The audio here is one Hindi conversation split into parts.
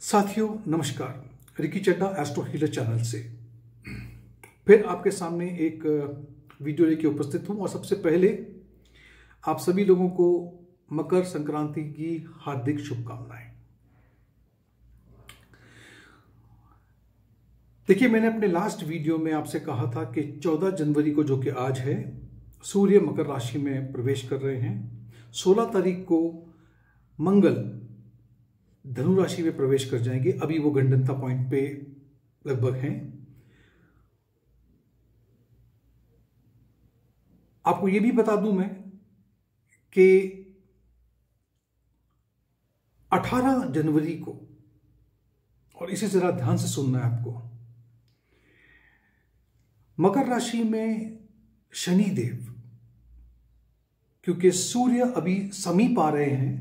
साथियों नमस्कार, रिकी चड्डा एस्ट्रो हीलर चैनल से फिर आपके सामने एक वीडियो लेके उपस्थित हूं। और सबसे पहले आप सभी लोगों को मकर संक्रांति की हार्दिक शुभकामनाएं। देखिए, मैंने अपने लास्ट वीडियो में आपसे कहा था कि 14 जनवरी को, जो कि आज है, सूर्य मकर राशि में प्रवेश कर रहे हैं। 16 तारीख को मंगल धनु राशि में प्रवेश कर जाएंगे। अभी वो गंडनता पॉइंट पे लगभग हैं। आपको ये भी बता दूं मैं कि 18 जनवरी को, और इसे जरा ध्यान से सुनना है आपको, मकर राशि में शनि देव, क्योंकि सूर्य अभी समीप आ रहे हैं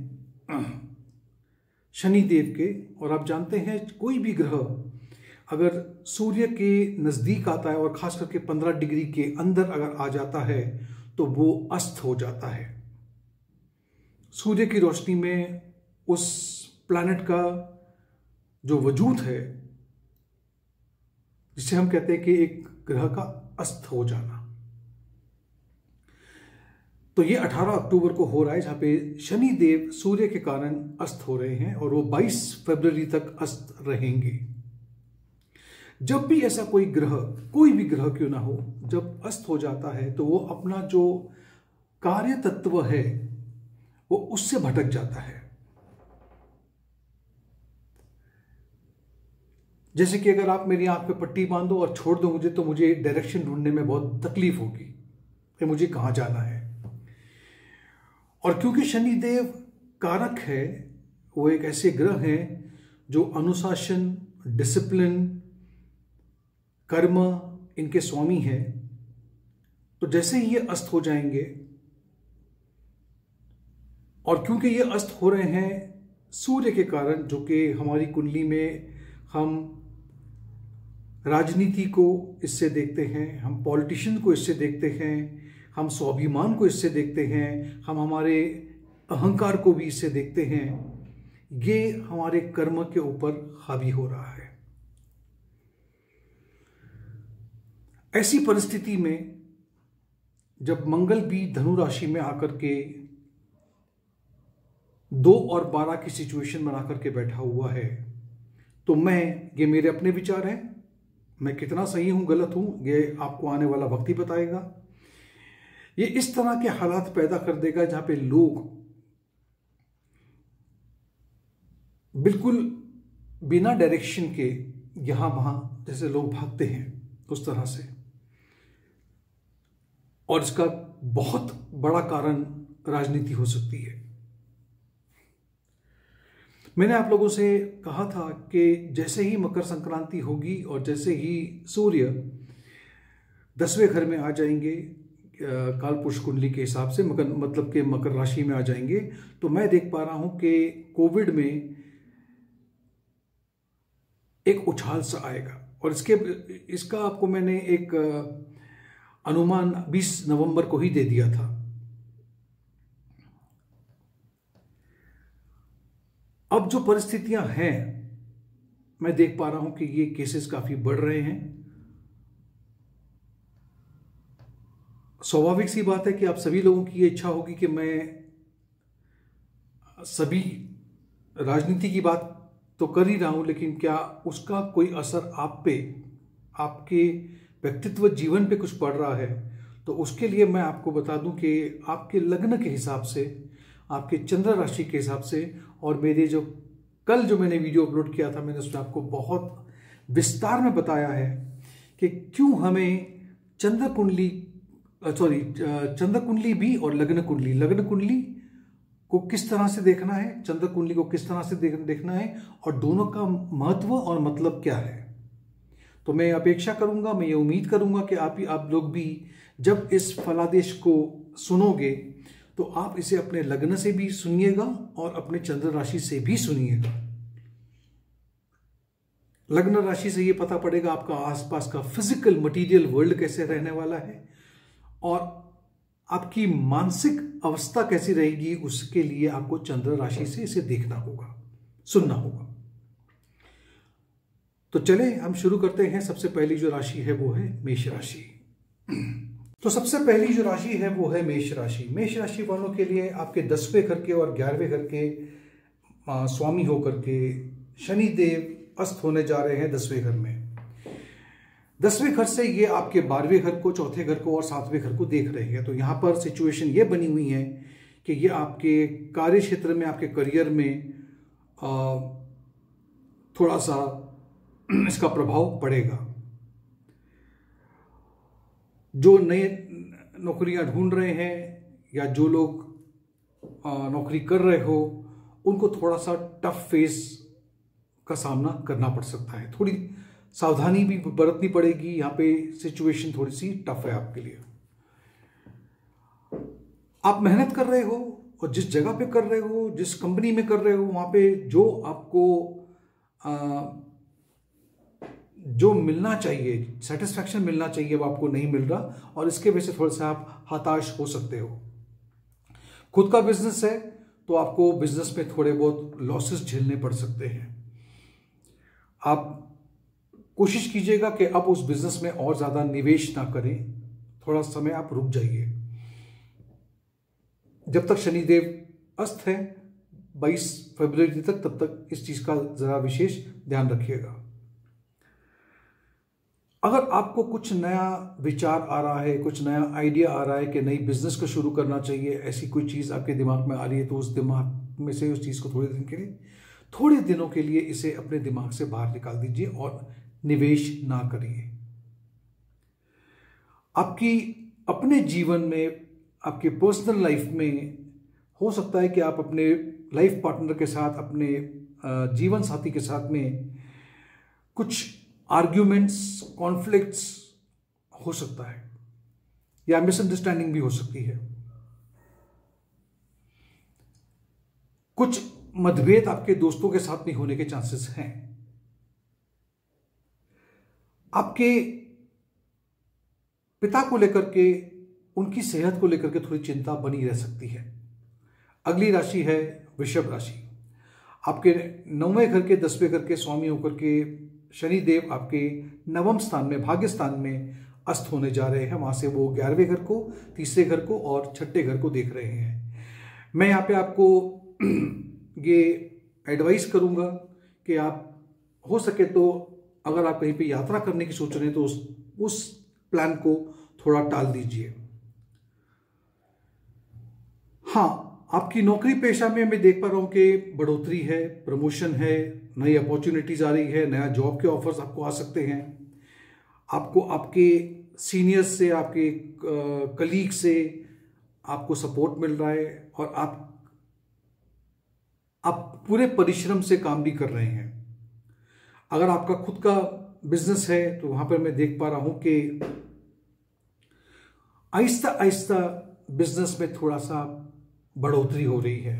शनि देव के, और आप जानते हैं कोई भी ग्रह अगर सूर्य के नजदीक आता है और खास करके 15 डिग्री के अंदर अगर आ जाता है तो वो अस्त हो जाता है। सूर्य की रोशनी में उस प्लैनेट का जो वजूद है, जिसे हम कहते हैं कि एक ग्रह का अस्त हो जाना, तो ये 18 अक्टूबर को हो रहा है, जहां पे शनि देव सूर्य के कारण अस्त हो रहे हैं और वो 22 फरवरी तक अस्त रहेंगे। जब भी ऐसा कोई भी ग्रह क्यों ना हो, जब अस्त हो जाता है तो वो अपना जो कार्य तत्व है वो उससे भटक जाता है। जैसे कि अगर आप मेरी आंख पे पट्टी बांधो और छोड़ दो मुझे, तो मुझे डायरेक्शन ढूंढने में बहुत तकलीफ होगी कि मुझे कहां जाना है। और क्योंकि शनिदेव कारक है, वो एक ऐसे ग्रह हैं जो अनुशासन, डिसिप्लिन, कर्म इनके स्वामी हैं। तो जैसे ही ये अस्त हो जाएंगे, और क्योंकि ये अस्त हो रहे हैं सूर्य के कारण, जो कि हमारी कुंडली में हम राजनीति को इससे देखते हैं, हम पॉलिटिशियन को इससे देखते हैं, हम स्वाभिमान को इससे देखते हैं, हम हमारे अहंकार को भी इससे देखते हैं, ये हमारे कर्म के ऊपर हावी हो रहा है। ऐसी परिस्थिति में जब मंगल भी धनु राशि में आकर के 2 और 12 की सिचुएशन बना करके बैठा हुआ है, तो ये मेरे अपने विचार हैं, मैं कितना सही हूं गलत हूं ये आपको आने वाला वक्त ही बताएगा। ये इस तरह के हालात पैदा कर देगा जहां पे लोग बिल्कुल बिना डायरेक्शन के यहां वहां जैसे लोग भागते हैं, उस तरह से। और इसका बहुत बड़ा कारण राजनीति हो सकती है। मैंने आप लोगों से कहा था कि जैसे ही मकर संक्रांति होगी और जैसे ही सूर्य 10वें घर में आ जाएंगे काल पुरुष कुंडली के हिसाब से, मकर राशि में आ जाएंगे, तो मैं देख पा रहा हूं कि कोविड में एक उछाल सा आएगा। और इसका आपको मैंने एक अनुमान 20 नवंबर को ही दे दिया था। अब जो परिस्थितियां हैं, मैं देख पा रहा हूं कि ये केसेस काफी बढ़ रहे हैं। स्वाभाविक सी बात है कि आप सभी लोगों की ये इच्छा होगी कि मैं सभी राजनीति की बात तो कर ही रहा हूं, लेकिन क्या उसका कोई असर आप पे, आपके व्यक्तित्व जीवन पे पड़ रहा है? तो उसके लिए मैं आपको बता दूं कि आपके लग्न के हिसाब से, आपके चंद्र राशि के हिसाब से, और मेरे जो मैंने वीडियो अपलोड किया था, मैंने उसमें आपको बहुत विस्तार में बताया है कि क्यों हमें चंद्र कुंडली भी और लग्न कुंडली को किस तरह से देखना है, चंद्र कुंडली को किस तरह से देखना है, और दोनों का महत्व और मतलब क्या है। तो मैं अपेक्षा करूंगा, मैं ये उम्मीद करूंगा कि आप लोग भी जब इस फलादेश को सुनोगे तो आप इसे अपने लग्न से भी सुनिएगा और अपने चंद्र राशि से भी सुनिएगा। लग्न राशि से ये पता पड़ेगा आपका आसपास का फिजिकल मटेरियल वर्ल्ड कैसे रहने वाला है, और आपकी मानसिक अवस्था कैसी रहेगी, उसके लिए आपको चंद्र राशि से इसे देखना होगा, सुनना होगा। तो चले हम शुरू करते हैं। सबसे पहली जो राशि है वो है मेष राशि। तो सबसे पहली जो राशि है वो है मेष राशि। मेष राशि वालों के लिए आपके 10वें घर के और 11वें घर के स्वामी होकर के शनि देव अस्त होने जा रहे हैं 10वें घर में। 10वें घर से ये आपके 12वें घर को, चौथे घर को और 7वें घर को देख रहे हैं। तो यहाँ पर सिचुएशन ये बनी हुई है कि ये आपके कार्य क्षेत्र में, आपके करियर में थोड़ा सा इसका प्रभाव पड़ेगा। जो नए नौकरियां ढूंढ रहे हैं या जो लोग नौकरी कर रहे हो, उनको थोड़ा सा टफ फेस का सामना करना पड़ सकता है। थोड़ी सावधानी भी बरतनी पड़ेगी। यहाँ पे सिचुएशन थोड़ी सी टफ है आपके लिए। आप मेहनत कर रहे हो और जिस जगह पे कर रहे हो, जिस कंपनी में कर रहे हो, वहां पे जो आपको जो मिलना चाहिए, सेटिस्फैक्शन मिलना चाहिए, वो आपको नहीं मिल रहा और इसके वजह से थोड़ा सा आप हताश हो सकते हो। खुद का बिजनेस है तो आपको बिजनेस में थोड़े बहुत लॉसेस झेलने पड़ सकते हैं। आप कोशिश कीजिएगा कि अब उस बिजनेस में और ज्यादा निवेश ना करें, थोड़ा समय आप रुक जाइए जब तक शनिदेव अस्त है 22 फरवरी तक, तब तक इस चीज का जरा विशेष ध्यान रखिएगा। अगर आपको कुछ नया विचार आ रहा है, कुछ नया आइडिया आ रहा है कि नई बिजनेस को शुरू करना चाहिए, ऐसी कोई चीज आपके दिमाग में आ रही है, तो उस दिमाग में से उस चीज को थोड़े दिनों के लिए इसे अपने दिमाग से बाहर निकाल दीजिए और निवेश ना करिए। आपकी अपने जीवन में, आपके पर्सनल लाइफ में हो सकता है कि आप अपने लाइफ पार्टनर के साथ, अपने जीवन साथी के साथ में कुछ आर्ग्यूमेंट्स, कॉन्फ्लिक्ट्स हो सकता है या मिसअंडरस्टैंडिंग भी हो सकती है। कुछ मतभेद आपके दोस्तों के साथ भी होने के चांसेस हैं। आपके पिता को लेकर के, उनकी सेहत को लेकर के थोड़ी चिंता बनी रह सकती है। अगली राशि है वृषभ राशि। आपके 9वें घर के 10वें घर के स्वामी होकर के शनिदेव आपके 9वें स्थान में, भाग्य स्थान में अस्त होने जा रहे हैं। वहां से वो 11वें घर को, 3रे घर को और 6ठे घर को देख रहे हैं। मैं यहाँ पे आपको ये एडवाइस करूंगा कि आप हो सके तो अगर आप कहीं पे यात्रा करने की सोच रहे हैं तो उस प्लान को थोड़ा टाल दीजिए। हाँ, आपकी नौकरी पेशा में मैं देख पा रहा हूं कि बढ़ोतरी है, प्रमोशन है, नई अपॉर्चुनिटीज आ रही है, नया जॉब के ऑफर्स आपको आ सकते हैं। आपको आपके सीनियर्स से, आपके कलीग से आपको सपोर्ट मिल रहा है और आप पूरे परिश्रम से काम भी कर रहे हैं। अगर आपका खुद का बिजनेस है तो वहां पर मैं देख पा रहा हूं कि आहिस्ता आहिस्ता बिजनेस में थोड़ा सा बढ़ोतरी हो रही है।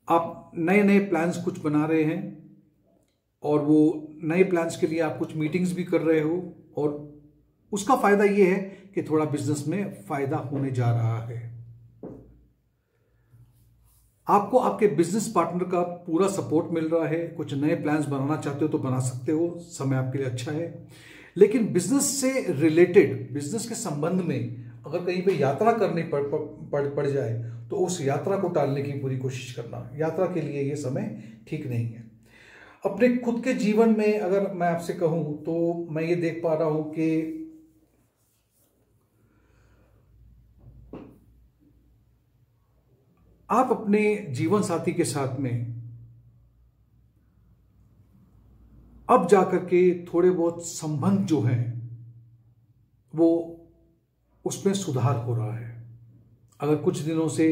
आप नए नए प्लान्स कुछ बना रहे हैं और वो नए प्लान्स के लिए आप कुछ मीटिंग्स भी कर रहे हो और उसका फायदा ये है कि थोड़ा बिजनेस में फायदा होने जा रहा है। आपको आपके बिजनेस पार्टनर का पूरा सपोर्ट मिल रहा है। कुछ नए प्लान्स बनाना चाहते हो तो बना सकते हो, समय आपके लिए अच्छा है। लेकिन बिजनेस से रिलेटेड, बिजनेस के संबंध में अगर कहीं पे यात्रा करनी पड़ जाए तो उस यात्रा को टालने की पूरी कोशिश करना। यात्रा के लिए ये समय ठीक नहीं है। अपने खुद के जीवन में अगर मैं आपसे कहूं तो मैं ये देख पा रहा हूं कि आप अपने जीवन साथी के साथ में अब जाकर के थोड़े बहुत संबंध जो हैं वो उसमें सुधार हो रहा है। अगर कुछ दिनों से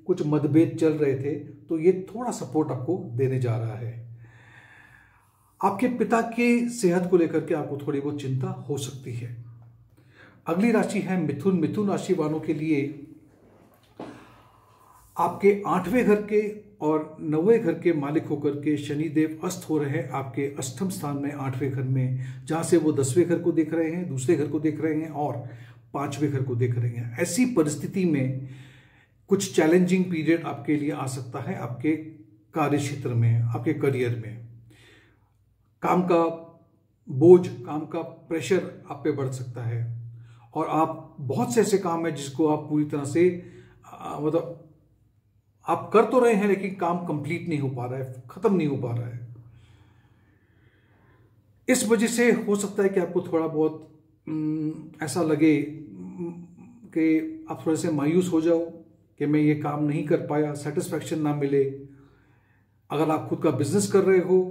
कुछ मतभेद चल रहे थे तो ये थोड़ा सपोर्ट आपको देने जा रहा है। आपके पिता के सेहत को लेकर के आपको थोड़ी बहुत चिंता हो सकती है। अगली राशि है मिथुन। मिथुन राशि वालों के लिए आपके 8वें घर के और 9वें घर के मालिक होकर के शनिदेव अस्त हो रहे हैं आपके अष्टम स्थान में, 8वें घर में, जहां से वो 10वें घर को देख रहे हैं, दूसरे घर को देख रहे हैं और 5वें घर को देख रहे हैं। ऐसी परिस्थिति में कुछ चैलेंजिंग पीरियड आपके लिए आ सकता है, आपके कार्य क्षेत्र में, आपके करियर में। काम का बोझ, काम का प्रेशर आप पे बढ़ सकता है और आप बहुत से ऐसे काम है जिसको आप पूरी तरह से मतलब आप कर तो रहे हैं लेकिन काम कंप्लीट नहीं हो पा रहा है, खत्म नहीं हो पा रहा है। इस वजह से हो सकता है कि आपको थोड़ा बहुत ऐसा लगे कि आप थोड़े से मायूस हो जाओ कि मैं ये काम नहीं कर पाया, सेटिस्फैक्शन ना मिले। अगर आप खुद का बिजनेस कर रहे हो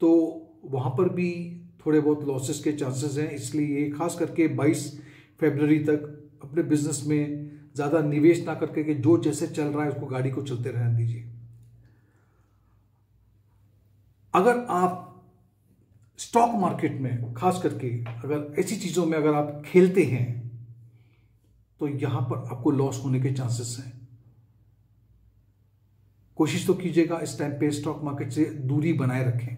तो वहाँ पर भी थोड़े बहुत लॉसेस के चांसेस हैं, इसलिए खास करके 22 फरवरी तक अपने बिजनेस में ज़्यादा निवेश ना करके कि जो जैसे चल रहा है उसको गाड़ी को चलते रहने दीजिए। अगर आप स्टॉक मार्केट में खास करके अगर ऐसी चीज़ों में अगर आप खेलते हैं तो यहां पर आपको लॉस होने के चांसेस हैं। कोशिश तो कीजिएगा इस टाइम पे स्टॉक मार्केट से दूरी बनाए रखें।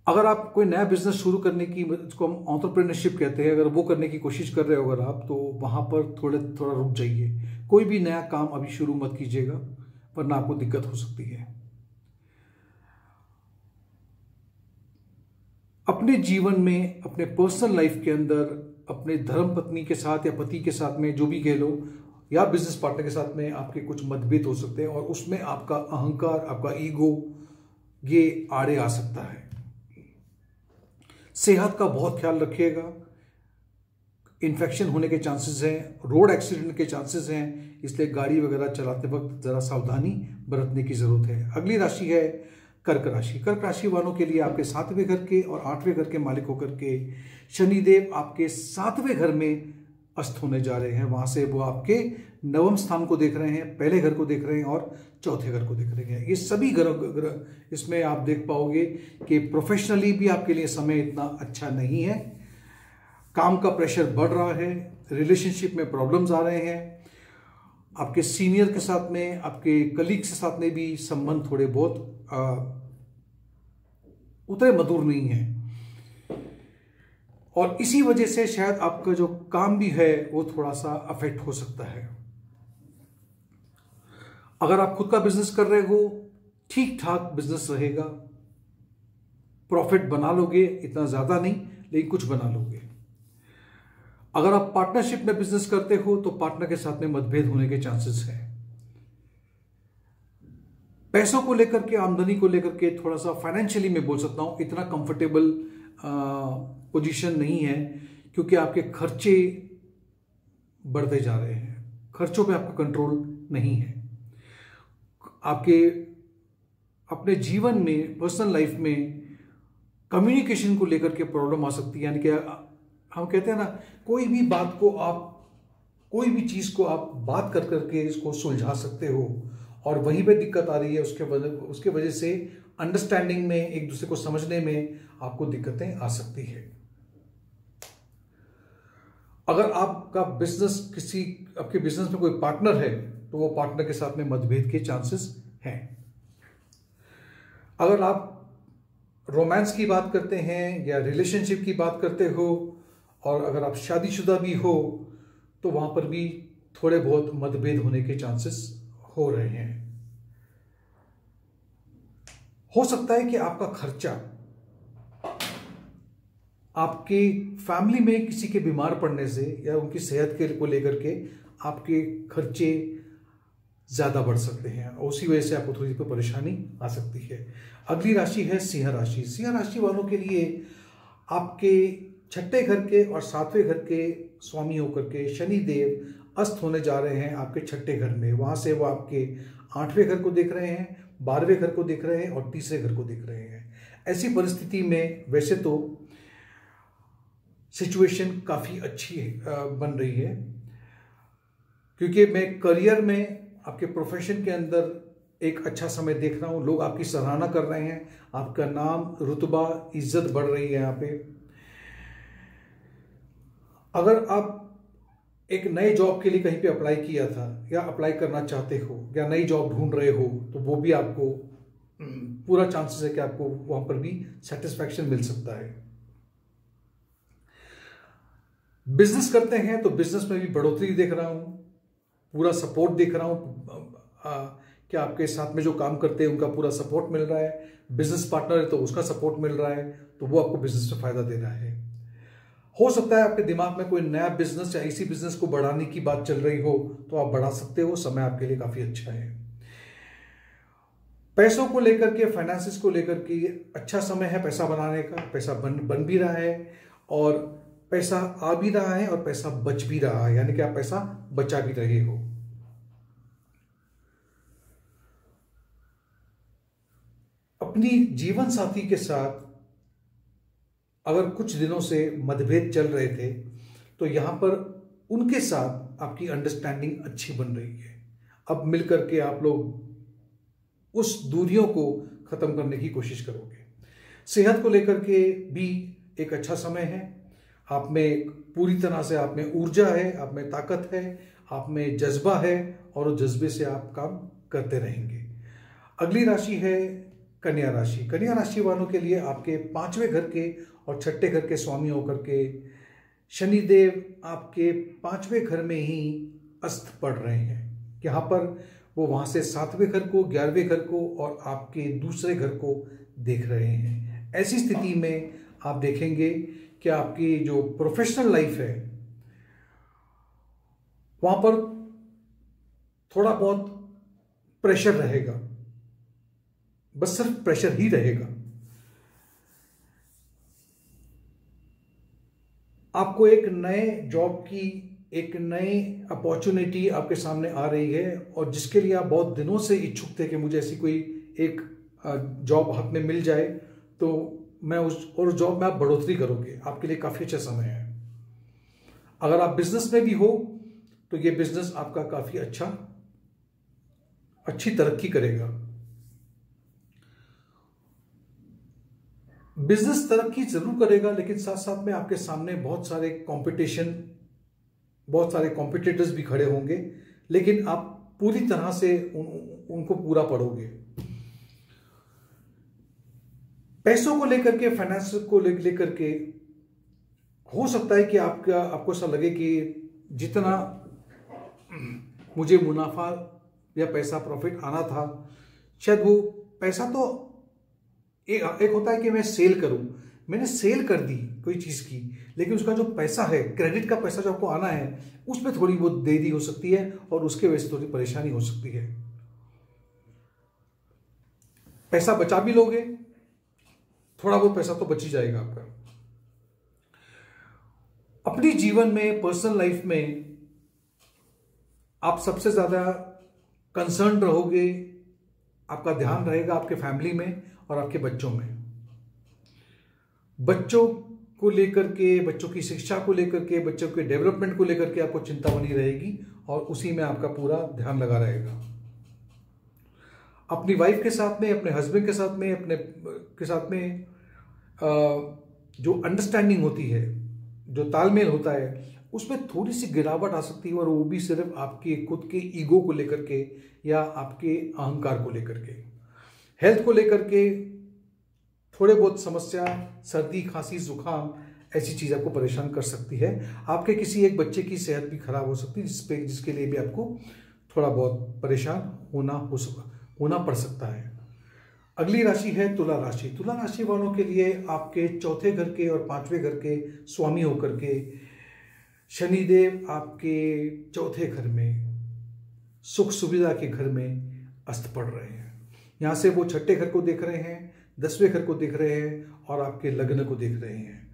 अगर आप कोई नया बिजनेस शुरू करने की, जिसको हम एंटरप्रेन्योरशिप कहते हैं, अगर वो करने की कोशिश कर रहे हो अगर आप, तो वहां पर थोड़ा रुक जाइए। कोई भी नया काम अभी शुरू मत कीजिएगा वरना आपको दिक्कत हो सकती है। अपने जीवन में, अपने पर्सनल लाइफ के अंदर, अपने धर्म पत्नी के साथ या पति के साथ में, जो भी कह लो, या बिजनेस पार्टनर के साथ में आपके कुछ मतभेद हो सकते हैं और उसमें आपका अहंकार, आपका ईगो ये आड़े आ सकता है। सेहत का बहुत ख्याल रखिएगा। इन्फेक्शन होने के चांसेस हैं, रोड एक्सीडेंट के चांसेस हैं, इसलिए गाड़ी वगैरह चलाते वक्त जरा सावधानी बरतने की जरूरत है। अगली राशि है कर्क राशि। कर्क राशि वालों के लिए आपके 7वें घर के और 8वें घर के मालिक होकर के शनिदेव आपके 7वें घर में अस्त होने जा रहे हैं। वहां से वो आपके 9वें स्थान को देख रहे हैं, पहले घर को देख रहे हैं और चौथे घर को देख रहे हैं। ये सभी ग्रह इसमें आप देख पाओगे कि प्रोफेशनली भी आपके लिए समय इतना अच्छा नहीं है। काम का प्रेशर बढ़ रहा है, रिलेशनशिप में प्रॉब्लम्स आ रहे हैं, आपके सीनियर के साथ में, आपके कलीग के साथ में भी संबंध थोड़े बहुत उतने मधुर नहीं है और इसी वजह से शायद आपका जो काम भी है वो थोड़ा सा अफेक्ट हो सकता है। अगर आप खुद का बिजनेस कर रहे हो, ठीक ठाक बिजनेस रहेगा, प्रॉफिट बना लोगे, इतना ज्यादा नहीं लेकिन कुछ बना लोगे। अगर आप पार्टनरशिप में बिजनेस करते हो तो पार्टनर के साथ में मतभेद होने के चांसेस हैं। पैसों को लेकर के, आमदनी को लेकर के थोड़ा सा फाइनेंशियली मैं बोल सकता हूं इतना कंफर्टेबल पोजीशन नहीं है, क्योंकि आपके खर्चे बढ़ते जा रहे हैं, खर्चों पे आपका कंट्रोल नहीं है। आपके अपने जीवन में, पर्सनल लाइफ में कम्युनिकेशन को लेकर के प्रॉब्लम आ सकती है। यानी कि हम कहते हैं ना, कोई भी बात को आप, कोई भी चीज को आप बात कर करके इसको सुलझा सकते हो और वहीं पे दिक्कत आ रही है, उसके वजह से अंडरस्टैंडिंग में, एक दूसरे को समझने में आपको दिक्कतें आ सकती है। अगर आपका बिजनेस, आपके बिजनेस में कोई पार्टनर है तो वो पार्टनर के साथ में मतभेद के चांसेस हैं। अगर आप रोमांस की बात करते हैं या रिलेशनशिप की बात करते हो और अगर आप शादीशुदा भी हो तो वहां पर भी थोड़े बहुत मतभेद होने के चांसेस हो रहे हैं। हो सकता है कि आपका खर्चा, आपके फैमिली में किसी के बीमार पड़ने से या उनकी सेहत के को लेकर के आपके खर्चे ज्यादा बढ़ सकते हैं और उसी वजह से आपको थोड़ी सी परेशानी आ सकती है। अगली राशि है सिंह राशि। सिंह राशि वालों के लिए आपके 6ठे घर के और 7वें घर के स्वामी होकर के शनिदेव अस्त होने जा रहे हैं आपके 6ठे घर में। वहां से वो आपके 8वें घर को देख रहे हैं, 12वें घर को देख रहे हैं और 3रे घर को देख रहे हैं। ऐसी परिस्थिति में वैसे तो सिचुएशन काफी अच्छी बन रही है, क्योंकि मैं करियर में, आपके प्रोफेशन के अंदर एक अच्छा समय देख रहा हूं। लोग आपकी सराहना कर रहे हैं, आपका नाम, रुतबा, इज्जत बढ़ रही है यहाँ पे। अगर आप एक नए जॉब के लिए कहीं पे अप्लाई किया था या अप्लाई करना चाहते हो या नई जॉब ढूंढ रहे हो तो वो भी आपको पूरा चांसेस है कि आपको वहां पर भी सेटिस्फैक्शन मिल सकता है। बिजनेस करते हैं तो बिजनेस में भी बढ़ोतरी देख रहा हूं, पूरा सपोर्ट देख रहा हूं कि आपके साथ में जो काम करते हैं उनका पूरा सपोर्ट मिल रहा है, बिजनेस पार्टनर है तो उसका सपोर्ट मिल रहा है, तो वो आपको बिजनेस में फायदा दे रहा है। हो सकता है आपके दिमाग में कोई नया बिजनेस या इसी बिजनेस को बढ़ाने की बात चल रही हो, तो आप बढ़ा सकते हो, समय आपके लिए काफी अच्छा है। पैसों को लेकर के, फाइनेंसिस को लेकर के अच्छा समय है पैसा बनाने का, पैसा बन भी रहा है और पैसा आ भी रहा है और पैसा बच भी रहा है, यानी कि आप पैसा बचा भी रहे हो। अपनी जीवन साथी के साथ अगर कुछ दिनों से मतभेद चल रहे थे, तो यहां पर उनके साथ आपकी अंडरस्टैंडिंग अच्छी बन रही है। अब मिलकर के आप लोग उस दूरियों को खत्म करने की कोशिश करोगे। सेहत को लेकर के भी एक अच्छा समय है। आप में पूरी तरह से आप में ऊर्जा है, आप में ताकत है, आप में जज्बा है और उस जज्बे से आप काम करते रहेंगे। अगली राशि है कन्या राशि। कन्या राशि वालों के लिए आपके 5वें घर के और 6ठे घर के स्वामी होकर के शनिदेव आपके 5वें घर में ही अस्त पड़ रहे हैं। यहाँ पर वो वहाँ से 7वें घर को, 11वें घर को और आपके दूसरे घर को देख रहे हैं। ऐसी स्थिति में आप देखेंगे कि आपकी जो प्रोफेशनल लाइफ है वहाँ पर थोड़ा बहुत प्रेशर रहेगा, बस सिर्फ प्रेशर ही रहेगा। आपको एक नए जॉब की, एक नई अपॉर्चुनिटी आपके सामने आ रही है और जिसके लिए आप बहुत दिनों से इच्छुक थे कि मुझे ऐसी कोई एक जॉब हाथ में मिल जाए, तो मैं उस जॉब में आप बढ़ोतरी करोगे। आपके लिए काफ़ी अच्छा समय है। अगर आप बिजनेस में भी हो तो ये बिजनेस आपका काफ़ी अच्छी तरक्की करेगा। बिजनेस तरक्की जरूर करेगा, लेकिन साथ साथ में आपके सामने बहुत सारे कॉम्पिटिटर्स भी खड़े होंगे, लेकिन आप पूरी तरह से उनको पूरा पढ़ोगे। पैसों को लेकर के, फाइनेंस को लेकर के हो सकता है कि आपको ऐसा लगे कि जितना मुझे मुनाफा या पैसा प्रॉफिट आना था, शायद वो पैसा तो एक होता है कि मैं सेल करूं, मैंने सेल कर दी कोई चीज की, लेकिन उसका जो पैसा है, क्रेडिट का पैसा जो आपको आना है, उसमें थोड़ी बहुत देरी हो सकती है और उसके वजह से थोड़ी परेशानी हो सकती है। पैसा बचा भी लोगे, थोड़ा बहुत पैसा तो बच ही जाएगा आपका। अपनी जीवन में, पर्सनल लाइफ में आप सबसे ज्यादा कंसर्न रहोगे, आपका ध्यान रहेगा आपके फैमिली में और आपके बच्चों में। बच्चों को लेकर के, बच्चों की शिक्षा को लेकर के, बच्चों के डेवलपमेंट को लेकर के आपको चिंता बनी रहेगी और उसी में आपका पूरा ध्यान लगा रहेगा। अपनी वाइफ के साथ में, अपने हस्बैंड के साथ में, अपने के साथ में जो अंडरस्टैंडिंग होती है, जो तालमेल होता है, उसमें थोड़ी सी गिरावट आ सकती है और वो भी सिर्फ आपके खुद के ईगो को लेकर के या आपके अहंकार को लेकर के। हेल्थ को लेकर के थोड़े बहुत समस्या, सर्दी, खांसी, जुकाम, ऐसी चीज आपको परेशान कर सकती है। आपके किसी एक बच्चे की सेहत भी खराब हो सकती है, जिसके लिए भी आपको थोड़ा बहुत परेशान होना पड़ सकता है। अगली राशि है तुला राशि। तुला राशि वालों के लिए आपके 4थे घर के और 5वें घर के स्वामी होकर के शनिदेव आपके 4थे घर में, सुख सुविधा के घर में अस्त पड़ रहे हैं। यहां से वो 6ठे घर को देख रहे हैं, 10वें घर को देख रहे हैं और आपके लग्न को देख रहे हैं।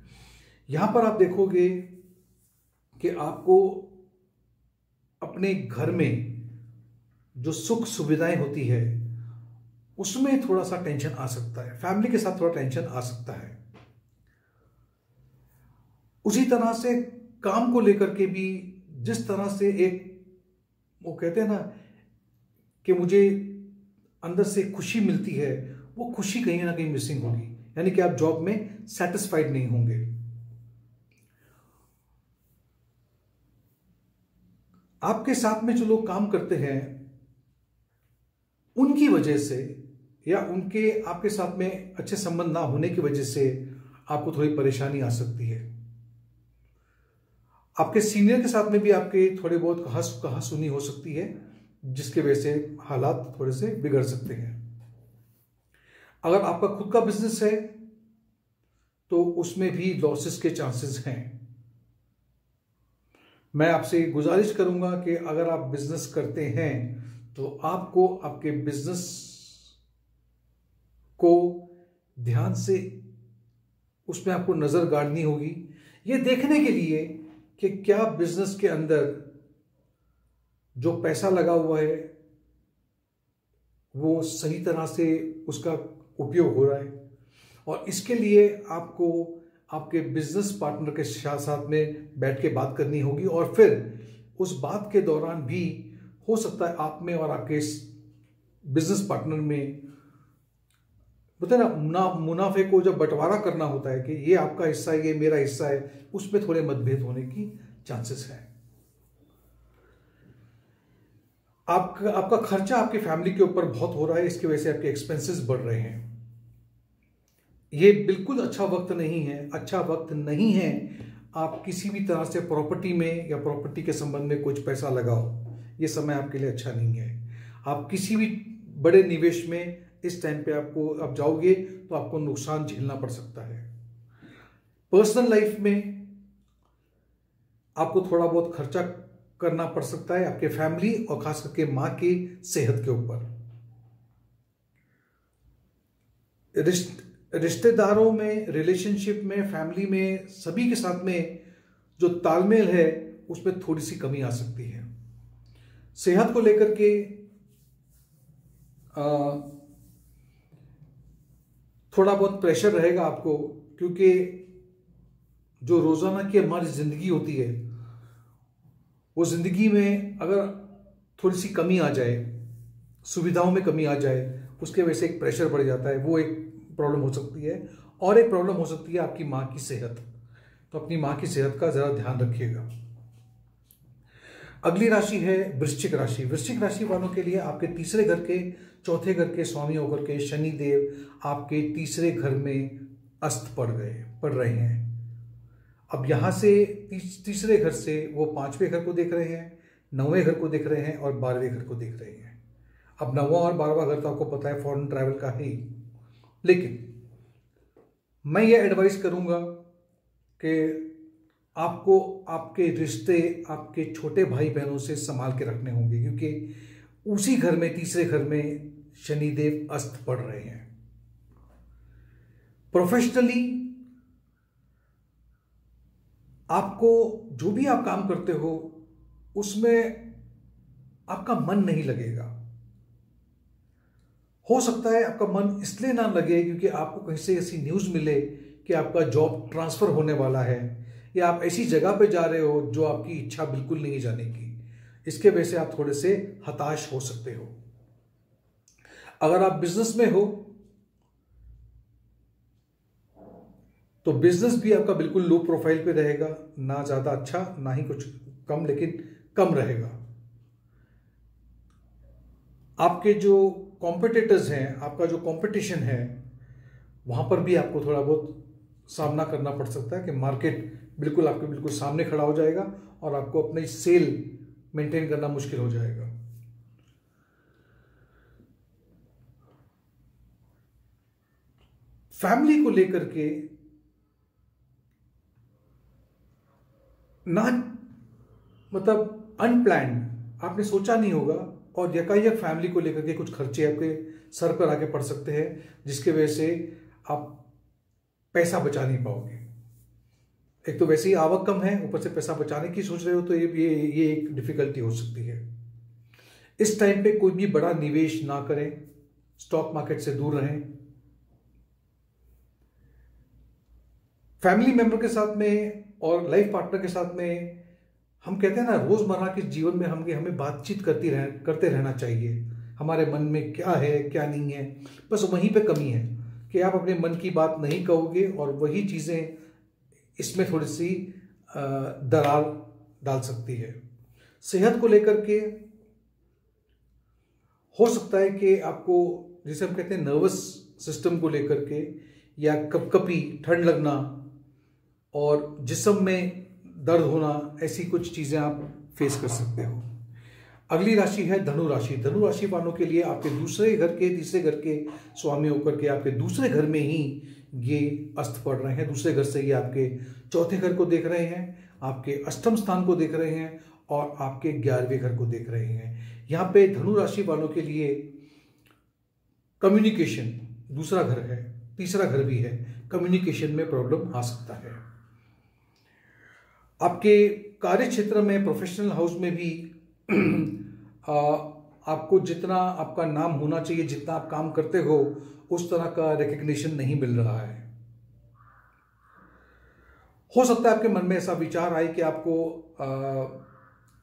यहां पर आप देखोगे कि आपको अपने घर में जो सुख सुविधाएं होती है उसमें थोड़ा सा टेंशन आ सकता है, फैमिली के साथ थोड़ा टेंशन आ सकता है। उसी तरह से काम को लेकर के भी जिस तरह से एक वो कहते हैं ना कि मुझे अंदर से खुशी मिलती है, वो खुशी कहीं ना कहीं मिसिंग होगी, यानी कि आप जॉब में सेटिस्फाइड नहीं होंगे। आपके साथ में जो लोग काम करते हैं उनकी वजह से या उनके आपके साथ में अच्छे संबंध ना होने की वजह से आपको थोड़ी परेशानी आ सकती है। आपके सीनियर के साथ में भी आपके थोड़े बहुत कहा सुनी हो सकती है, जिसके वजह से हालात थोड़े से बिगड़ सकते हैं। अगर आपका खुद का बिजनेस है तो उसमें भी लॉसेस के चांसेस हैं। मैं आपसे गुजारिश करूंगा कि अगर आप बिजनेस करते हैं तो आपको आपके बिजनेस को ध्यान से उसमें आपको नजर गाड़नी होगी, ये देखने के लिए कि क्या बिजनेस के अंदर जो पैसा लगा हुआ है वो सही तरह से उसका उपयोग हो रहा है। और इसके लिए आपको आपके बिजनेस पार्टनर के साथ में बैठ के बात करनी होगी, और फिर उस बात के दौरान भी हो सकता है आप में और आपके बिजनेस पार्टनर में बताए ना मुनाफे को जब बंटवारा करना होता है कि ये आपका हिस्सा है, ये मेरा हिस्सा है, उसमें थोड़े मतभेद होने की चांसेस है। आपका खर्चा आपकी फैमिली के ऊपर बहुत हो रहा है, इसकी वजह से आपके एक्सपेंसेस बढ़ रहे हैं। ये बिल्कुल अच्छा वक्त नहीं है आप किसी भी तरह से प्रॉपर्टी में या प्रॉपर्टी के संबंध में कुछ पैसा लगाओ। ये समय आपके लिए अच्छा नहीं है। आप किसी भी बड़े निवेश में इस टाइम पे आप जाओगे तो आपको नुकसान झेलना पड़ सकता है। पर्सनल लाइफ में आपको थोड़ा बहुत खर्चा करना पड़ सकता है आपके फैमिली और खास करके मां की सेहत के ऊपर। रिश्तेदारों में, रिलेशनशिप में, फैमिली में, सभी के साथ में जो तालमेल है उसमें थोड़ी सी कमी आ सकती है। सेहत को लेकर के थोड़ा बहुत प्रेशर रहेगा आपको, क्योंकि जो रोजाना की हमारी जिंदगी होती है वो जिंदगी में अगर थोड़ी सी कमी आ जाए, सुविधाओं में कमी आ जाए, उसके वजह से एक प्रेशर बढ़ जाता है, वो एक प्रॉब्लम हो सकती है। और एक प्रॉब्लम हो सकती है आपकी मां की सेहत। तो अपनी मां की सेहत का जरा ध्यान रखिएगा। अगली राशि है वृश्चिक राशि। वृश्चिक राशि वालों के लिए आपके तीसरे घर के, चौथे घर के स्वामी होकर के शनि देव आपके तीसरे घर में अस्त पड़ रहे हैं। अब यहां से तीसरे घर से वो 5वें घर को देख रहे हैं, 9वें घर को देख रहे हैं और 12वें घर को देख रहे हैं। अब 9वां और 12वां घर तो आपको पता है फॉरेन ट्रैवल का है, लेकिन मैं ये एडवाइस करूंगा कि आपको आपके रिश्ते आपके छोटे भाई बहनों से संभाल के रखने होंगे, क्योंकि उसी घर में, तीसरे घर में शनिदेव अस्त पड़ रहे हैं। प्रोफेशनली आपको जो भी आप काम करते हो उसमें आपका मन नहीं लगेगा। हो सकता है आपका मन इसलिए ना लगे क्योंकि आपको कहीं से ऐसी न्यूज़ मिले कि आपका जॉब ट्रांसफर होने वाला है, या आप ऐसी जगह पे जा रहे हो जो आपकी इच्छा बिल्कुल नहीं जाने की। इसके वजह से आप थोड़े से हताश हो सकते हो। अगर आप बिजनेस में हो तो बिजनेस भी आपका बिल्कुल लो प्रोफाइल पे रहेगा, ना ज्यादा अच्छा ना ही कुछ कम, लेकिन कम रहेगा। आपके जो कॉम्पिटिटर्स हैं, आपका जो कंपटीशन है, वहां पर भी आपको थोड़ा बहुत सामना करना पड़ सकता है कि मार्केट बिल्कुल आपके बिल्कुल सामने खड़ा हो जाएगा और आपको अपनी सेल मेंटेन करना मुश्किल हो जाएगा। फैमिली को लेकर के ना मतलब अनप्लान्ड आपने सोचा नहीं होगा और यकायक फैमिली को लेकर के कुछ खर्चे आपके सर पर आके पड़ सकते हैं, जिसके वजह से आप पैसा बचा नहीं पाओगे। एक तो वैसे ही आवक कम है, ऊपर से पैसा बचाने की सोच रहे हो, तो ये एक डिफिकल्टी हो सकती है। इस टाइम पे कोई भी बड़ा निवेश ना करें, स्टॉक मार्केट से दूर रहें। फैमिली मेंबर के साथ में और लाइफ पार्टनर के साथ में हम कहते हैं ना, रोजमर्रा के जीवन में हमें बातचीत करते रहना चाहिए। हमारे मन में क्या है क्या नहीं है, बस वहीं पे कमी है कि आप अपने मन की बात नहीं कहोगे और वही चीजें इसमें थोड़ी सी दरार डाल सकती है। सेहत को लेकर के हो सकता है कि आपको, जिसे हम कहते हैं नर्वस सिस्टम को लेकर के, या कपकपी, ठंड लगना और जिस्म में दर्द होना, ऐसी कुछ चीजें आप फेस कर सकते हो। अगली राशि है धनु राशि। धनु राशि वालों के लिए आपके दूसरे घर के, तीसरे घर के स्वामी होकर के आपके दूसरे घर में ही ये अस्त पड़ रहे हैं। दूसरे घर से ये आपके चौथे घर को देख रहे हैं, आपके अष्टम स्थान को देख रहे हैं और आपके 11वें घर को देख रहे हैं। यहाँ पे धनु राशि वालों के लिए कम्युनिकेशन, दूसरा घर है, तीसरा घर भी है, कम्युनिकेशन में प्रॉब्लम आ सकता है। आपके कार्य क्षेत्र में, प्रोफेशनल हाउस में भी आपको जितना आपका नाम होना चाहिए, जितना आप काम करते हो, उस तरह का रिकग्निशन नहीं मिल रहा है। हो सकता है आपके मन में ऐसा विचार आए कि आपको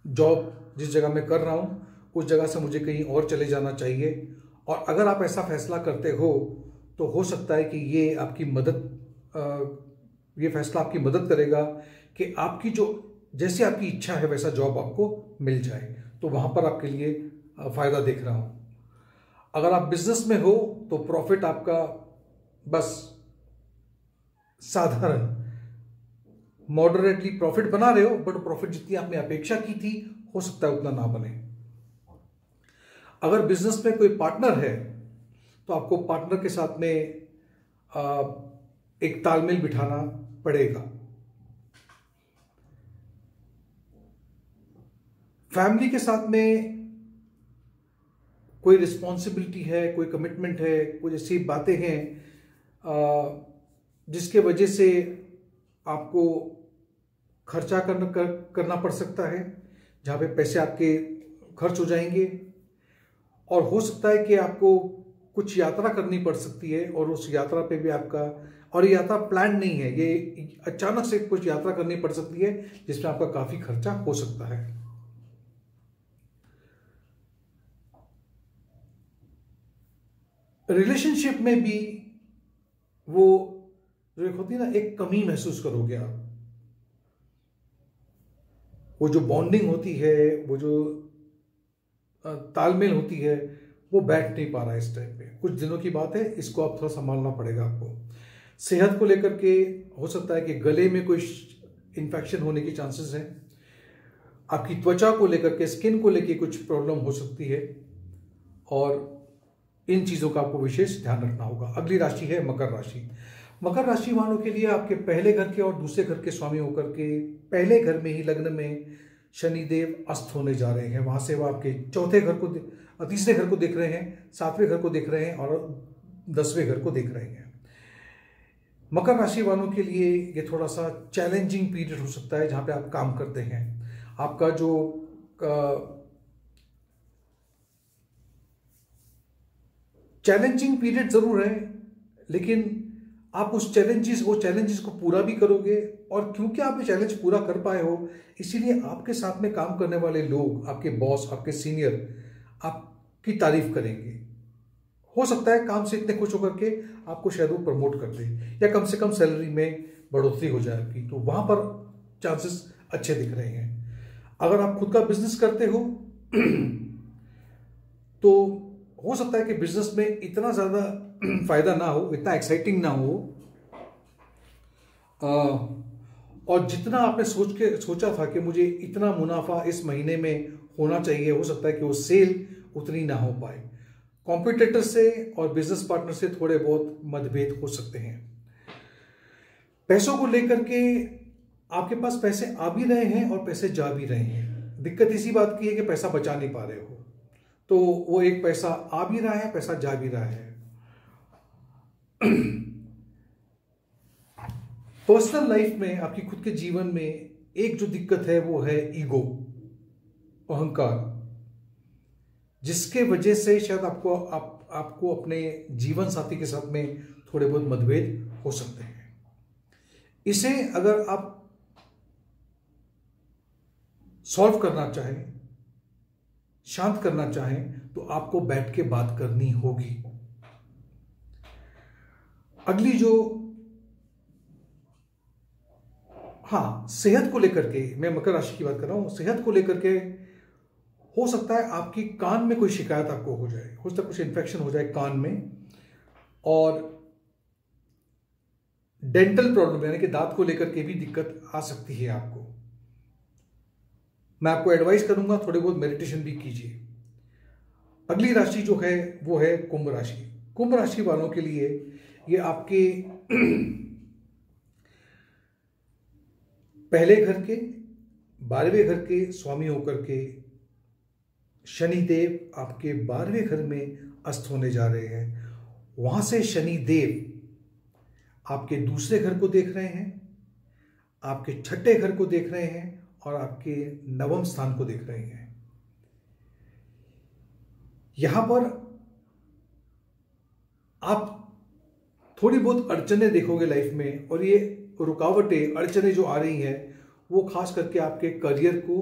जॉब जिस जगह मैं कर रहा हूं उस जगह से मुझे कहीं और चले जाना चाहिए, और अगर आप ऐसा फैसला करते हो तो हो सकता है कि ये आपकी मदद ये फैसला आपकी मदद करेगा कि आपकी जो जैसे आपकी इच्छा है वैसा जॉब आपको मिल जाए। तो वहां पर आपके लिए फायदा देख रहा हूं। अगर आप बिजनेस में हो तो प्रॉफिट आपका बस साधारण मॉडरेटली प्रॉफिट बना रहे हो, बट प्रॉफिट जितनी आपने अपेक्षा की थी हो सकता है उतना ना बने। अगर बिजनेस में कोई पार्टनर है तो आपको पार्टनर के साथ में एक तालमेल बिठाना पड़ेगा। फैमिली के साथ में कोई रिस्पॉन्सिबिलिटी है, कोई कमिटमेंट है, कुछ ऐसी बातें हैं जिसके वजह से आपको खर्चा करना पड़ सकता है, जहाँ पे पैसे आपके खर्च हो जाएंगे। और हो सकता है कि आपको कुछ यात्रा करनी पड़ सकती है और उस यात्रा पे भी आपका, और ये यात्रा प्लान नहीं है, ये अचानक से कुछ यात्रा करनी पड़ सकती है जिसमें आपका काफी खर्चा हो सकता है। रिलेशनशिप में भी वो जो एक होती है ना, एक कमी महसूस करोगे आप। वो जो बॉन्डिंग होती है, वो जो तालमेल होती है, वो बैठ नहीं पा रहा है इस टाइम पे। कुछ दिनों की बात है, इसको आप थोड़ा संभालना पड़ेगा आपको। सेहत को लेकर के हो सकता है कि गले में कोई इन्फेक्शन होने की चांसेस है। आपकी त्वचा को लेकर के, स्किन को लेकर कुछ प्रॉब्लम हो सकती है, और इन चीजों का आपको विशेष ध्यान रखना होगा। अगली राशि है मकर राशि। मकर राशि वालों के लिए आपके पहले घर के और दूसरे घर के स्वामी होकर के पहले घर में ही लग्न में शनिदेव अस्त होने जा रहे हैं। वहां से वो आपके चौथे घर को, तीसरे घर को देख रहे हैं, 7वें घर को देख रहे हैं और 10वें घर को देख रहे हैं। मकर राशि वालों के लिए ये थोड़ा सा चैलेंजिंग पीरियड हो सकता है, जहां पे आप काम करते हैं। आपका जो चैलेंजिंग पीरियड जरूर है, लेकिन आप उस चैलेंजेस को पूरा भी करोगे, और क्योंकि आप ये चैलेंज पूरा कर पाए हो, इसीलिए आपके साथ में काम करने वाले लोग, आपके बॉस, आपके सीनियर आपकी तारीफ करेंगे। हो सकता है काम से इतने खुश होकर के आपको शायद वो प्रमोट कर दे, या कम से कम सैलरी में बढ़ोतरी हो जाए आपकी। तो वहां पर चांसेस अच्छे दिख रहे हैं। अगर आप खुद का बिजनेस करते हो तो हो सकता है कि बिजनेस में इतना ज्यादा फायदा ना हो, इतना एक्साइटिंग ना हो, और जितना आपने सोचा था कि मुझे इतना मुनाफा इस महीने में होना चाहिए, हो सकता है कि वो सेल उतनी ना हो पाए। कॉम्पिटिटर से और बिजनेस पार्टनर से थोड़े बहुत मतभेद हो सकते हैं। पैसों को लेकर के आपके पास पैसे आ भी रहे हैं और पैसे जा भी रहे हैं। दिक्कत इसी बात की है कि पैसा बचा नहीं पा रहे हो, तो वो एक पैसा आ भी रहा है, पैसा जा भी रहा है। पर्सनल लाइफ में, आपकी खुद के जीवन में एक जो दिक्कत है वो है ईगो, अहंकार, जिसके वजह से शायद आपको अपने जीवन साथी के साथ में थोड़े बहुत मतभेद हो सकते हैं। इसे अगर आप सॉल्व करना चाहें, शांत करना चाहें, तो आपको बैठ के बात करनी होगी। अगली जो, हाँ, सेहत को लेकर के, मैं मकर राशि की बात कर रहा हूं। सेहत को लेकर के हो सकता है आपकी कान में कोई शिकायत आपको हो जाए, हो सकता है कुछ इन्फेक्शन हो जाए कान में, और डेंटल प्रॉब्लम यानी कि दांत को लेकर के भी दिक्कत आ सकती है आपको। मैं आपको एडवाइस करूंगा थोड़ी बहुत मेडिटेशन भी कीजिए। अगली राशि जो है वो है कुंभ राशि। कुंभ राशि वालों के लिए ये आपके पहले घर के 12वें घर के स्वामी होकर के शनिदेव आपके 12वें घर में अस्त होने जा रहे हैं। वहां से शनिदेव आपके दूसरे घर को देख रहे हैं, आपके छठे घर को देख रहे हैं और आपके नवम स्थान को देख रहे हैं। यहां पर आप थोड़ी बहुत अड़चने देखोगे लाइफ में, और ये रुकावटें अड़चने जो आ रही हैं वो खास करके आपके करियर को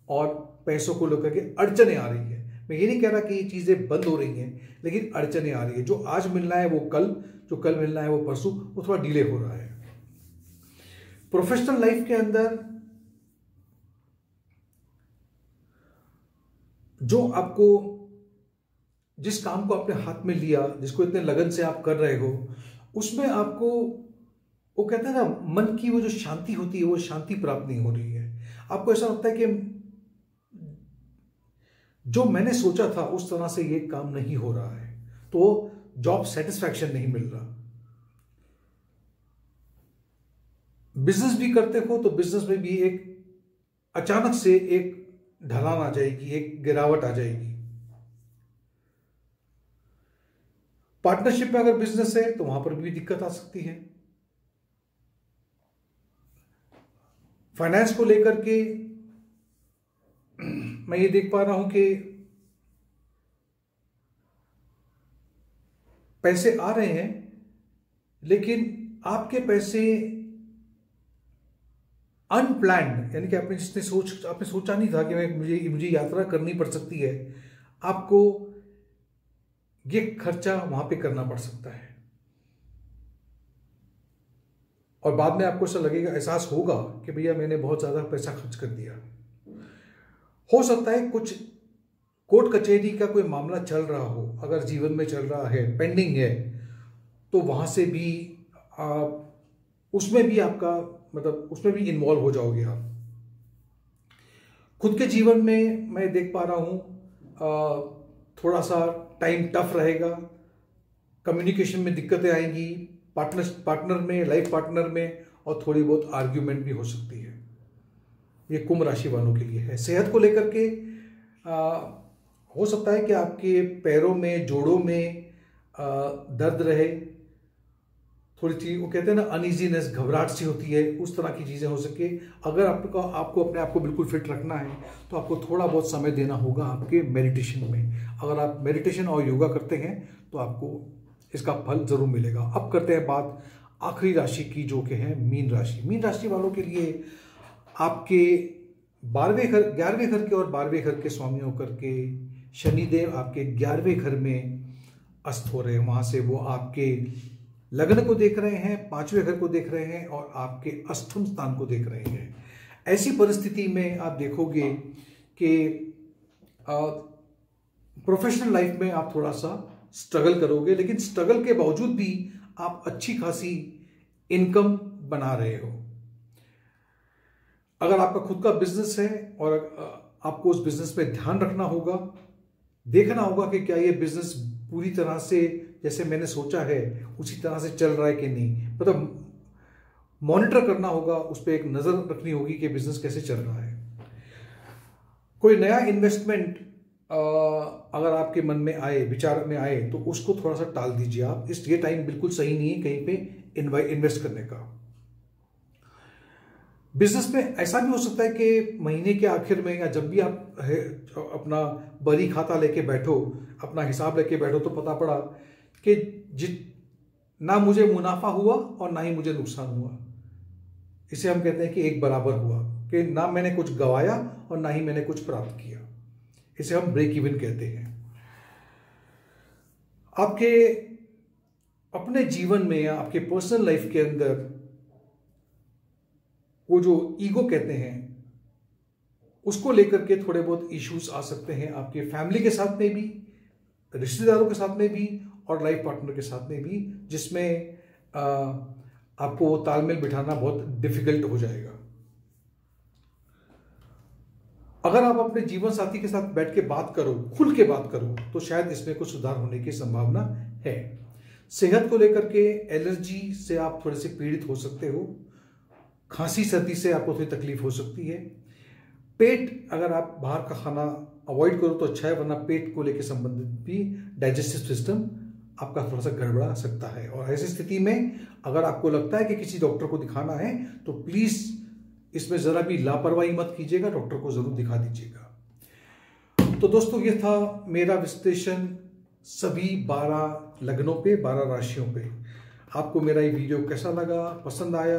और पैसों को लेकर के अड़चने आ रही है। मैं ये नहीं कह रहा कि ये चीजें बंद हो रही हैं, लेकिन अड़चने आ रही है। जो आज मिलना है वो कल, जो कल मिलना है वो परसों, वो थोड़ा डिले हो रहा है। प्रोफेशनल लाइफ के अंदर जो आपको, जिस काम को आपने हाथ में लिया, जिसको इतने लगन से आप कर रहे हो, उसमें आपको वो कहते हैं ना, मन की वो जो शांति होती है वो शांति प्राप्त नहीं हो रही है। आपको ऐसा लगता है कि जो मैंने सोचा था उस तरह से ये काम नहीं हो रहा है, तो जॉब सेटिस्फैक्शन नहीं मिल रहा। बिजनेस भी करते हो तो बिजनेस में भी एक अचानक से एक ढलान आ जाएगी, एक गिरावट आ जाएगी। पार्टनरशिप में अगर बिजनेस है तो वहां पर भी दिक्कत आ सकती है। फाइनेंस को लेकर के मैं ये देख पा रहा हूं कि पैसे आ रहे हैं, लेकिन आपके पैसे अनप्लैन्ड, यानी कि आपने सोचा नहीं था कि मुझे यात्रा करनी पड़ सकती है, आपको ये खर्चा वहां पे करना पड़ सकता है। और बाद में आपको ऐसा लगेगा, एहसास होगा कि भैया मैंने बहुत ज्यादा पैसा खर्च कर दिया। हो सकता है कुछ कोर्ट कचहरी का कोई मामला चल रहा हो, अगर जीवन में चल रहा है, पेंडिंग है, तो वहां से भी उसमें भी आपका मतलब उसमें भी इन्वॉल्व हो जाओगे आप। खुद के जीवन में मैं देख पा रहा हूं थोड़ा सा टाइम टफ रहेगा, कम्युनिकेशन में दिक्कतें आएंगी, पार्टनर में, लाइफ पार्टनर में, और थोड़ी बहुत आर्ग्यूमेंट भी हो सकती है। ये कुंभ राशि वालों के लिए है। सेहत को लेकर के हो सकता है कि आपके पैरों में, जोड़ों में दर्द रहे, थोड़ी सी वो कहते हैं ना अनइजीनेस, घबराहट सी होती है, उस तरह की चीज़ें हो सके। अगर आपको अपने आप को बिल्कुल फिट रखना है तो आपको थोड़ा बहुत समय देना होगा आपके मेडिटेशन में। अगर आप मेडिटेशन और योगा करते हैं तो आपको इसका फल जरूर मिलेगा। अब करते हैं बात आखिरी राशि की, जो कि है मीन राशि। मीन राशि वालों के लिए आपके 11वें घर के और 12वें घर के स्वामी होकर के शनिदेव आपके 11वें घर में अस्त हो रहे हैं। वहां से वो आपके लग्न को देख रहे हैं, 5वें घर को देख रहे हैं और आपके अष्टम स्थान को देख रहे हैं। ऐसी परिस्थिति में आप देखोगे कि प्रोफेशनल लाइफ में आप थोड़ा सा स्ट्रगल करोगे, लेकिन स्ट्रगल के बावजूद भी आप अच्छी खासी इनकम बना रहे हो। अगर आपका खुद का बिजनेस है और आपको उस बिजनेस में ध्यान रखना होगा, देखना होगा कि क्या ये बिजनेस पूरी तरह से जैसे मैंने सोचा है उसी तरह से चल रहा है कि नहीं, मतलब मॉनिटर करना होगा, उस पर एक नजर रखनी होगी कि बिजनेस कैसे चल रहा है। कोई नया इन्वेस्टमेंट अगर आपके मन में आए, विचार में आए, तो उसको थोड़ा सा टाल दीजिए आप। ये टाइम बिल्कुल सही नहीं है कहीं पे इन्वेस्ट करने का। बिजनेस में ऐसा भी हो सकता है कि महीने के आखिर में या जब भी आप अपना बरी खाता लेके बैठो, अपना हिसाब लेके बैठो, तो पता पड़ा कि ना मुझे मुनाफा हुआ और ना ही मुझे नुकसान हुआ। इसे हम कहते हैं कि एक बराबर हुआ, कि ना मैंने कुछ गवाया और ना ही मैंने कुछ प्राप्त किया। इसे हम ब्रेक इवन कहते हैं। आपके अपने जीवन में या आपके पर्सनल लाइफ के अंदर वो जो ईगो कहते हैं, उसको लेकर के थोड़े बहुत इश्यूज आ सकते हैं आपके फैमिली के साथ में भी, रिश्तेदारों के साथ में भी और लाइफ पार्टनर के साथ में भी, जिसमें आपको तालमेल बिठाना बहुत डिफिकल्ट हो जाएगा। अगर आप अपने जीवन साथी के साथ बैठ के बात करो, खुल के बात करो, तो शायद इसमें कुछ सुधार होने की संभावना है। सेहत को लेकर के एलर्जी से आप थोड़े से पीड़ित हो सकते हो, खांसी सर्दी से आपको थोड़ी तकलीफ हो सकती है। पेट, अगर आप बाहर का खाना अवॉइड करो तो अच्छा है, वरना पेट को लेकर संबंधित भी डाइजेस्टिव सिस्टम आपका थोड़ा सा गड़बड़ा सकता है। और ऐसी स्थिति में अगर आपको लगता है कि किसी डॉक्टर को दिखाना है तो प्लीज इसमें जरा भी लापरवाही मत कीजिएगा, डॉक्टर को जरूर दिखा दीजिएगा। तो दोस्तों, ये था मेरा विश्लेषण सभी 12 लग्नों पे, 12 राशियों पे। आपको मेरा ये वीडियो कैसा लगा, पसंद आया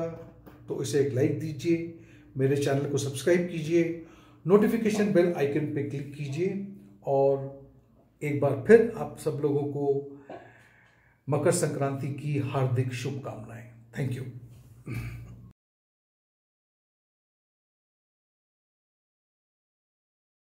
तो इसे एक लाइक दीजिए, मेरे चैनल को सब्सक्राइब कीजिए, नोटिफिकेशन बेल आइकन पे क्लिक कीजिए, और एक बार फिर आप सब लोगों को मकर संक्रांति की हार्दिक शुभकामनाएं। Thank you.